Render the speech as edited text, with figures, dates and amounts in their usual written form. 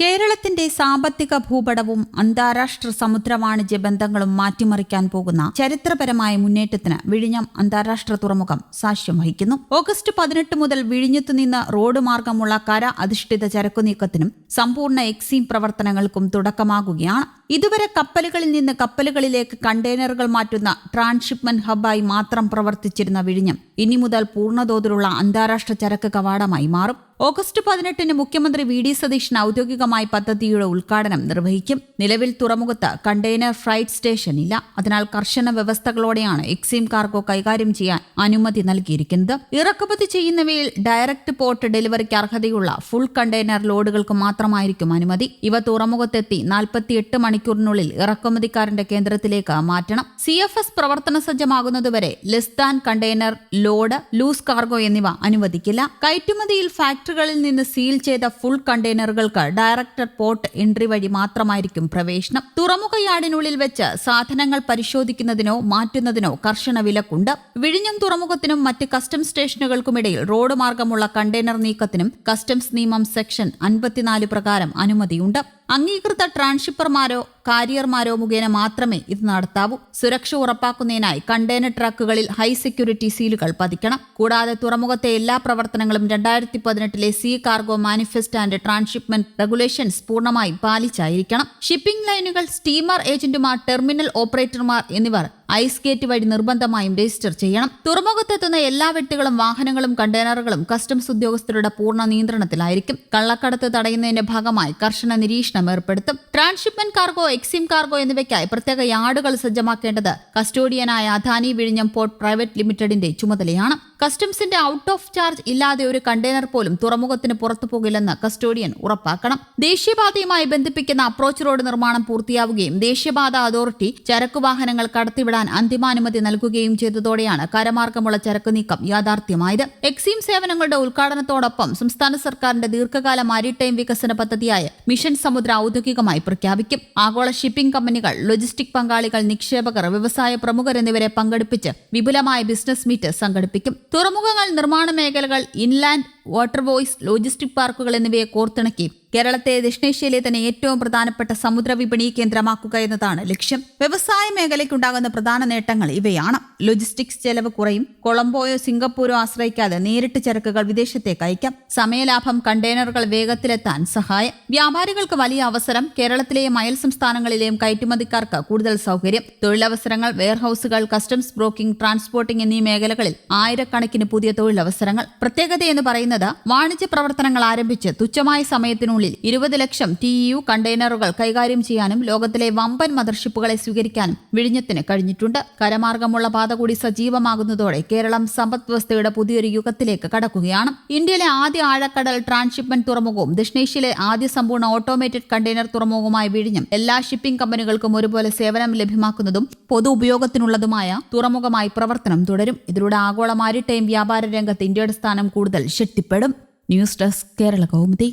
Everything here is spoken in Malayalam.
കേരളത്തിന്റെ സാമ്പത്തിക ഭൂപടവും അന്താരാഷ്ട്ര സമുദ്ര വാണിജ്യ ബന്ധങ്ങളും മാറ്റിമറിക്കാൻ പോകുന്ന ചരിത്രപരമായ മുന്നേറ്റത്തിന് വിഴിഞ്ഞം അന്താരാഷ്ട്ര തുറമുഖം സാക്ഷ്യം വഹിക്കുന്നു. ഓഗസ്റ്റ് 18 മുതൽ വിഴിഞ്ഞത്തുനിന്ന് റോഡ് മാർഗമുള്ള കര അധിഷ്ഠിത ചരക്കുനീക്കത്തിനും സമ്പൂർണ്ണ എക്സീം പ്രവർത്തനങ്ങൾക്കും തുടക്കമാകുകയാണ്. ഇതുവരെ കപ്പലുകളിൽ നിന്ന് കപ്പലുകളിലേക്ക് കണ്ടെയ്നറുകൾ മാറ്റുന്ന ട്രാൻസ്ഷിപ്മെന്റ് ഹബ്ബായി മാത്രം പ്രവർത്തിച്ചിരുന്ന വിഴിഞ്ഞം ഇനി മുതൽ പൂർണ്ണതോതിലുള്ള അന്താരാഷ്ട്ര ചരക്ക് കവാടമായി മാറും. ഓഗസ്റ്റ് 18 മുഖ്യമന്ത്രി വി ഡി സതീശൻ ഔദ്യോഗികമായി പദ്ധതിയുടെ ഉദ്ഘാടനം നിർവഹിക്കും. നിലവിൽ തുറമുഖത്ത് കണ്ടെയ്നർ ഫ്രൈറ്റ് സ്റ്റേഷൻ ഇല്ല. അതിനാൽ കർശന വ്യവസ്ഥകളോടെയാണ് എക്സീം കാർഗോ കൈകാര്യം ചെയ്യാൻ അനുമതി നൽകിയിരിക്കുന്നത്. ഇറക്കുമതി ചെയ്യുന്നവയിൽ ഡയറക്ട് പോർട്ട് ഡെലിവറിക്ക് അർഹതയുള്ള ഫുൾ കണ്ടെയ്നർ ലോഡുകൾക്ക് മാത്രമായിരിക്കും അനുമതി. ഇവ തുറമുഖത്തെത്തി 48 മണിക്കൂറിനുള്ളിൽ ഇറക്കുമതിക്കാരന്റെ കേന്ദ്രത്തിലേക്ക് മാറ്റണം. CFS പ്രവർത്തന സജ്ജമാകുന്നതുവരെ less than container load, loose cargo എന്നിവ അനുവദിക്കില്ല. കയറ്റുമതിയിൽ ഫാക്ടറികളിൽ നിന്ന് സീൽ ചെയ്ത ഫുൾ കണ്ടെയ്നറുകൾക്ക് ഡയറക്ടർ പോർട്ട് എൻട്രി വഴി മാത്രമായിരിക്കും പ്രവേശനം. തുറമുഖ യാർഡിനുള്ളിൽ വെച്ച് സാധനങ്ങൾ പരിശോധിക്കുന്നതിനോ മാറ്റുന്നതിനോ കർശന വിലക്കുണ്ട്. വിഴിഞ്ഞം തുറമുഖത്തിനും മറ്റ് കസ്റ്റംസ് സ്റ്റേഷനുകൾക്കുമിടയിൽ റോഡ് മാർഗമുള്ള കണ്ടെയ്നർ നീക്കത്തിനും കസ്റ്റംസ് നിയമം സെക്ഷൻ 54 പ്രകാരം അനുമതിയുണ്ട്. അംഗീകൃത ട്രാൻസ്ഷിപ്പർമാരോ കാരിയർമാരോ മുഖേന മാത്രമേ ഇത് നടത്താവൂ. സുരക്ഷ ഉറപ്പാക്കുന്നതിനായി കണ്ടെയ്നർ ട്രക്കുകളിൽ ഹൈ സെക്യൂരിറ്റി സീലുകൾ പതിക്കണം. കൂടാതെ തുറമുഖത്തെ എല്ലാ പ്രവർത്തനങ്ങളും 2018 sea cargo manifest and transhipment regulations പൂർണ്ണമായും പാലിച്ചായിരിക്കണം. ഷിപ്പിംഗ് ലൈനുകൾ, സ്റ്റീമർ ഏജന്റുമാർ, ടെർമിനൽ ഓപ്പറേറ്റർമാർ എന്നിവർ ഐസ് ഗേറ്റ് വഴി നിർബന്ധമായും രജിസ്റ്റർ ചെയ്യണം. തുറമുഖത്തെത്തുന്ന എല്ലാ വ്യക്തികളും, വാഹനങ്ങളും കണ്ടെയ്നറുകളും കസ്റ്റംസ് ഉദ്യോഗസ്ഥരുടെ പൂർണ്ണ നിയന്ത്രണത്തിലായിരിക്കും. കള്ളക്കടത്ത് തടയുന്നതിന്റെ ഭാഗമായി കർശന നിരീക്ഷണം ഏർപ്പെടുത്തും. ട്രാൻസ്ഷിപ്മെന്റ് കാർഗോ, എക്സീം കാർഗോ എന്നിവയ്ക്കായി പ്രത്യേക യാർഡുകൾ സജ്ജമാക്കേണ്ടത് കസ്റ്റോഡിയനായ അദാനി വിഴിഞ്ഞം പോർട്ട് പ്രൈവറ്റ് ലിമിറ്റഡിന്റെ ചുമതലയാണ്. കസ്റ്റംസിന്റെ ഔട്ട് ഓഫ് ചാർജ് ഇല്ലാതെ ഒരു കണ്ടെയ്നർ പോലും തുറമുഖത്തിന് പുറത്തു പോകില്ലെന്ന് കസ്റ്റോഡിയൻ ഉറപ്പാക്കണം. ദേശീയപാതയുമായി ബന്ധിപ്പിക്കുന്ന അപ്രോച്ച് റോഡ് നിർമ്മാണം പൂർത്തിയാവുകയും ദേശീയപാത അതോറിറ്റി ചരക്കു വാഹനങ്ങൾ കടത്തിവിടാൻ അന്തിമാനുമതി നൽകുകയും ചെയ്തതോടെയാണ് കരമാർഗമുള്ള ചരക്കു നീക്കം യാഥാർത്ഥ്യമായത്. എക്സീം സേവനങ്ങളുടെ ഉദ്ഘാടനത്തോടൊപ്പം സംസ്ഥാന സർക്കാരിന്റെ ദീർഘകാല മാരിടൈം വികസന പദ്ധതിയായ മിഷൻ സമുദ്ര ഔദ്യോഗികമായി പ്രഖ്യാപിക്കും. ആഗോള ഷിപ്പിംഗ് കമ്പനികൾ, ലോജിസ്റ്റിക് പങ്കാളികൾ, നിക്ഷേപകർ, വ്യവസായ പ്രമുഖർ എന്നിവരെ പങ്കെടുപ്പിച്ച് വിപുലമായ ബിസിനസ് മീറ്റ് സംഘടിപ്പിക്കും. തുറമുഖങ്ങൾ, നിർമ്മാണ മേഖലകൾ, ഇൻലാൻഡ് വാട്ടർവേസ്, ലോജിസ്റ്റിക് പാർക്കുകൾ എന്നിവയെ കോർത്തിണക്കി കേരളത്തെ ദക്ഷിണേഷ്യയിലെ തന്നെ ഏറ്റവും പ്രധാനപ്പെട്ട സമുദ്ര വിപണി കേന്ദ്രമാക്കുക എന്നതാണ് ലക്ഷ്യം. വ്യവസായ മേഖലയ്ക്കുണ്ടാകുന്ന പ്രധാന നേട്ടങ്ങൾ ഇവയാണ്. ലോജിസ്റ്റിക്സ് ചെലവ് കുറയും. കൊളംബോയോ സിംഗപ്പൂരോ ആശ്രയിക്കാതെ നേരിട്ട് ചരക്കുകൾ വിദേശത്തേക്ക് അയക്കാം. സമയലാഭം, കണ്ടെയ്നറുകൾ വേഗത്തിലെത്താൻ സഹായം. വ്യാപാരികൾക്ക് വലിയ അവസരം. കേരളത്തിലെയും അയൽ സംസ്ഥാനങ്ങളിലെയും കയറ്റുമതിക്കാർക്ക് കൂടുതൽ സൗകര്യം. തൊഴിലവസരങ്ങൾ, വെയർഹൌസുകൾ, കസ്റ്റംസ് ബ്രോക്കിംഗ്, ട്രാൻസ്പോർട്ടിംഗ് എന്നീ മേഖലകളിൽ ആയിരക്കണക്കിന് പുതിയ തൊഴിലവസരങ്ങൾ. പ്രത്യേകതയെന്ന് പറയുന്നത് വാണിജ്യ പ്രവർത്തനങ്ങൾ ആരംഭിച്ച് തുച്ഛമായ സമയത്തിനുള്ളിൽ 20 ലക്ഷം TEU കണ്ടെയ്നറുകൾ കൈകാര്യം ചെയ്യാനും ലോകത്തിലെ വമ്പൻ മദർഷിപ്പുകളെ സ്വീകരിക്കാനും വിഴിഞ്ഞത്തിന് കഴിഞ്ഞിട്ടുണ്ട്. കരമാർഗമുള്ള പാത കൂടി സജീവമാകുന്നതോടെ കേരളം സമ്പദ് വ്യവസ്ഥയുടെ പുതിയൊരു യുഗത്തിലേക്ക് കടക്കുകയാണ്. ഇന്ത്യയിലെ ആദ്യ ആഴക്കടൽ ട്രാൻസ്ഷിപ്മെന്റ് തുറമുഖവും ദക്ഷിണേഷ്യയിലെ ആദ്യ സമ്പൂർണ്ണ ഓട്ടോമേറ്റഡ് കണ്ടെയ്നർ തുറമുഖവുമായ വിഴിഞ്ഞം എല്ലാ ഷിപ്പിംഗ് കമ്പനികൾക്കും ഒരുപോലെ സേവനം ലഭ്യമാക്കുന്നതും പൊതു ഉപയോഗത്തിനുള്ളതുമായ തുറമുഖമായി പ്രവർത്തനം തുടരും. ഇതിലൂടെ ആഗോള മാരിടൈം വ്യാപാര രംഗത്ത് ഇന്ത്യയുടെ സ്ഥാനം കൂടുതൽ ശക്തിപ്പെടും. News desk, Kerala Kaumudi.